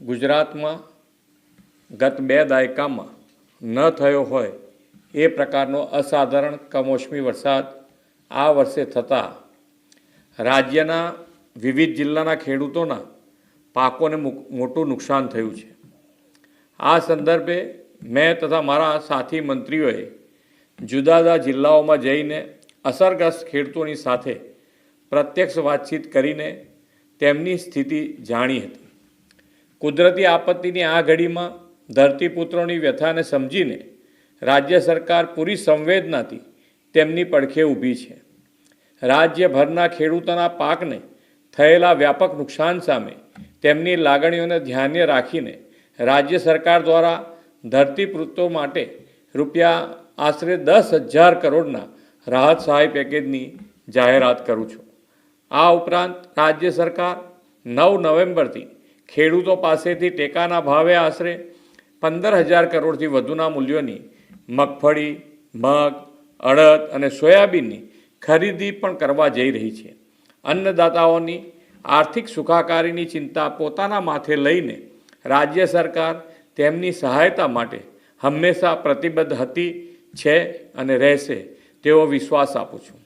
ગુજરાતમાં ગત 2 દાયકામાં ન થયો હોય એ પ્રકારનો અસાધારણ કમોસમી વરસાદ આ વર્ષે થતાં રાજ્યના વિવિધ જિલ્લાના ખેડૂતોના પાકોને મોટું નુકસાન થયું છે। આ સંદર્ભે મેં તથા મારા સાથી મંત્રીઓએ જુદા જુદા જિલ્લાઓમાં જઈને અસરગ્રસ્ત ખેડૂતોની સાથે પ્રત્યક્ષ વાતચીત કરીને તેમની સ્થિતિ જાણી હતી। કુદરતી આપત્તિની આ ઘડીમાં ધરતીપુત્રોની વ્યથાને સમજીને રાજ્ય સરકાર પૂરી સંવેદનાથી તેમની પડખે ઊભી છે। રાજ્યભરના ખેડૂતોના પાકને થયેલા વ્યાપક નુકસાન સામે તેમની લાગણીઓને ધ્યાને રાખીને રાજ્ય સરકાર દ્વારા ધરતીપુત્રો માટે આશરે 10,000 કરોડના રાહત સહાય પેકેજની જાહેરાત કરું છું। આ ઉપરાંત રાજ્ય સરકાર 9 નવેમ્બરથી ખેડૂતો પાસેથી ટેકાના ભાવે આશરે 15,000 કરોડથી વધુના મૂલ્યોની મગફળી, મગ, અડદ અને સોયાબીનની ખરીદી પણ કરવા જઈ રહી છે। અન્નદાતાઓની આર્થિક સુખાકારીની ચિંતા પોતાના માથે લઈને રાજ્ય સરકાર તેમની સહાયતા માટે હંમેશા પ્રતિબદ્ધ હતી, છે અને રહેશે તેવો વિશ્વાસ આપું છું।